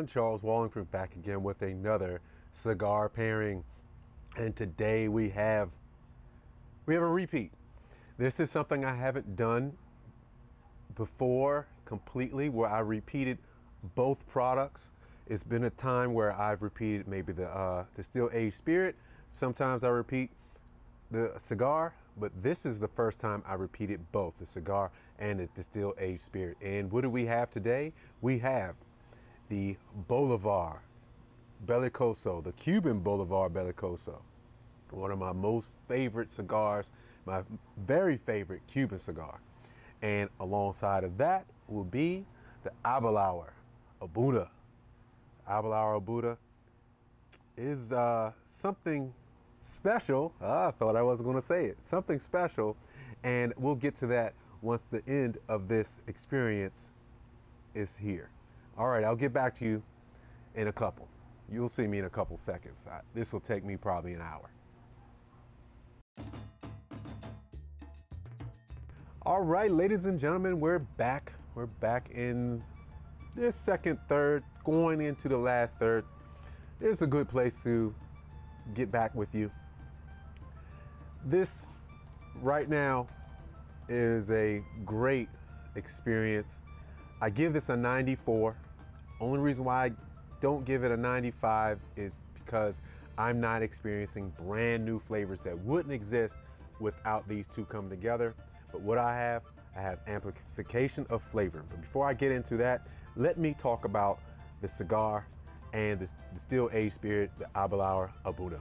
everyone, Charles Walhingford back again with another cigar pairing, and today we have a repeat. This is something I haven't done before completely, where I repeated both products. It's been a time where I've repeated maybe the still aged spirit. Sometimes I repeat the cigar, but this is the first time I repeated both the cigar and the distilled aged spirit. And what do we have today? We have the Bolivar Belicosos, the Cuban Bolivar Belicosos, one of my most favorite cigars, my very favorite Cuban cigar. And alongside of that will be the Aberlour A'Bunadh. Aberlour A'Bunadh is something special. I thought I wasn't going to say it. Something special, and we'll get to that once the end of this experience is here. All right, I'll get back to you in a couple. You'll see me in a couple seconds. This will take me probably an hour. All right, ladies and gentlemen, we're back. We're back in this second third, going into the last third. It's a good place to get back with you. This right now is a great experience. I give this a 94. Only reason why I don't give it a 95 is because I'm not experiencing brand new flavors that wouldn't exist without these two coming together. But what I have amplification of flavor. But before I get into that, let me talk about the cigar and the still aged spirit, the Aberlour A'Bunadh.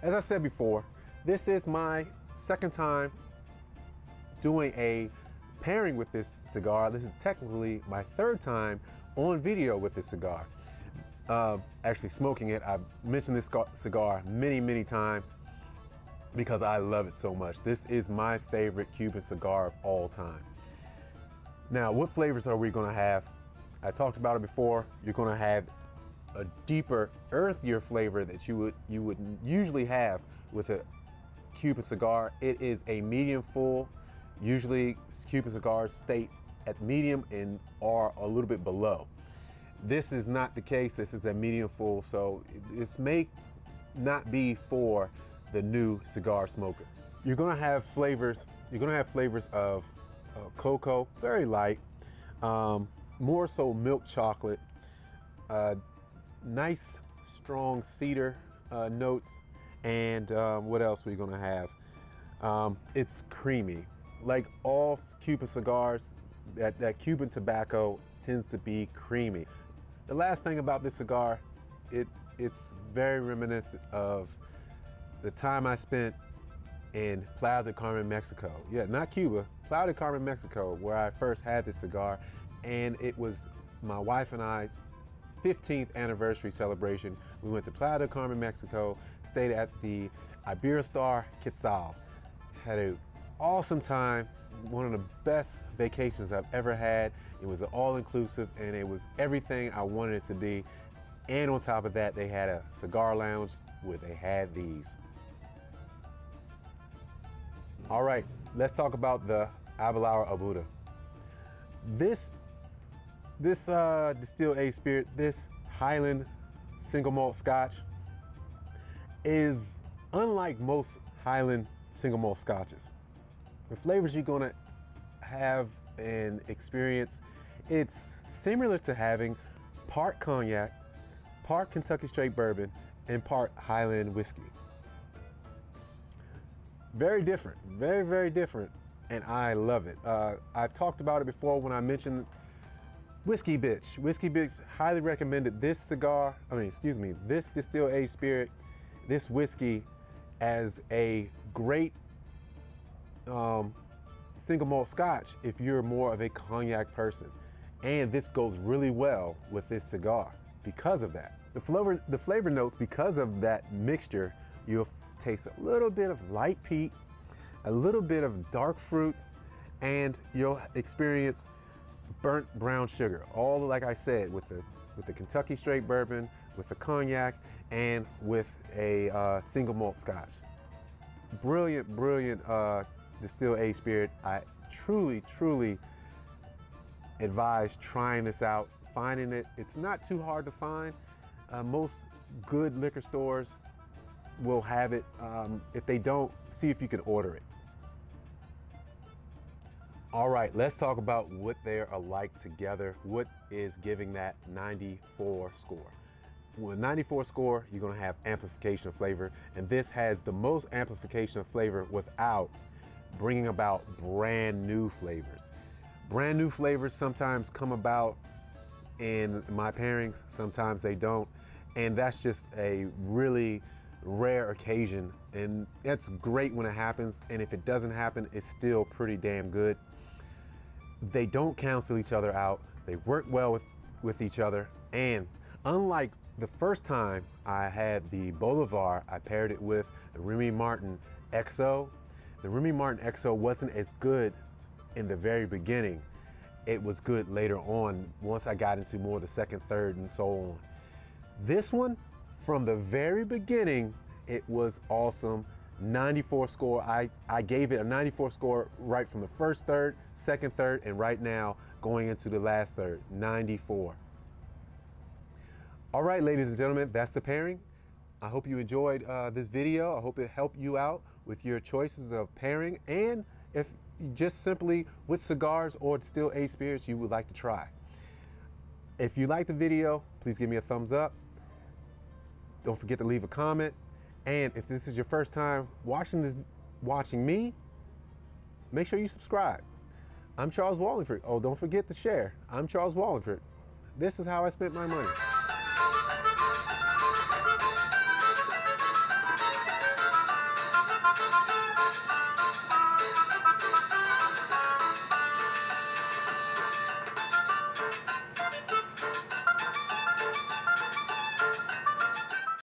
As I said before, this is my second time doing a pairing with this cigar. This is technically my third time on video with this cigar. Actually smoking it. I've mentioned this cigar many times because I love it so much. This is my favorite Cuban cigar of all time. Now, what flavors are we gonna have? I talked about it before. You're gonna have a deeper, earthier flavor that you would usually have with a Cuban cigar. It is a medium full. Usually Cuban cigars stay at medium and are a little bit below. This is not the case. This is a medium full, so this may not be for the new cigar smoker. You're gonna have flavors. You're gonna have flavors of cocoa, very light, more so milk chocolate, nice strong cedar notes, and what else we're gonna have? It's creamy. Like all Cuban cigars, that Cuban tobacco tends to be creamy. The last thing about this cigar, it's very reminiscent of the time I spent in Playa del Carmen, Mexico. Yeah, not Cuba, Playa del Carmen, Mexico, where I first had this cigar. And it was my wife and I's 15th anniversary celebration. We went to Playa del Carmen, Mexico, stayed at the Iberostar Quetzal. Had an awesome time, one of the best vacations I've ever had. It was all-inclusive, and it was everything I wanted it to be. And on top of that, they had a cigar lounge where they had these. All right, let's talk about the Aberlour A'Bunadh. This distilled aged spirit, this Highland single malt Scotch, is unlike most Highland single malt Scotches. The flavors you're gonna have and experience, it's similar to having part cognac, part Kentucky straight bourbon, and part Highland whiskey. Very different, very different, and I love it. I've talked about it before when I mentioned Whiskey Bitch. Whiskey Bitch highly recommended this cigar, this distilled aged spirit, this whiskey as a great single malt Scotch if you're more of a cognac person. And this goes really well with this cigar because of that. The flavor notes, because of that mixture, you'll taste a little bit of light peat, a little bit of dark fruits, and you'll experience burnt brown sugar. All, like I said, with the Kentucky straight bourbon, with the cognac, and with a single malt Scotch. Brilliant distilled aged spirit. I truly advise trying this out finding it. It's not too hard to find. Most good liquor stores will have it. If they don't, see if you can order it. All right, let's talk about what they're alike together. What is giving that 94 score? With a 94 score, you're gonna have amplification of flavor, and this has the most amplification of flavor without bringing about brand new flavors. Brand new flavors sometimes come about in my pairings, sometimes they don't, and that's just a really rare occasion, and that's great when it happens, and if it doesn't happen, it's still pretty damn good. They don't cancel each other out, they work well with each other, and unlike the first time I had the Bolivar, I paired it with the Remy Martin XO. The Remy Martin XO wasn't as good in the very beginning. It was good later on, once I got into more of the second, third, and so on. This one, from the very beginning, it was awesome. 94 score, I gave it a 94 score right from the first third, second third, and right now, going into the last third, 94. All right, ladies and gentlemen, that's the pairing. I hope you enjoyed this video. I hope it helped you out with your choices of pairing, and if just simply with cigars or still aged spirits you would like to try. If you liked the video, please give me a thumbs up. Don't forget to leave a comment. And if this is your first time watching me, make sure you subscribe. I'm Charles Walhingford. Oh, don't forget to share. I'm Charles Walhingford. This is how I spent my money.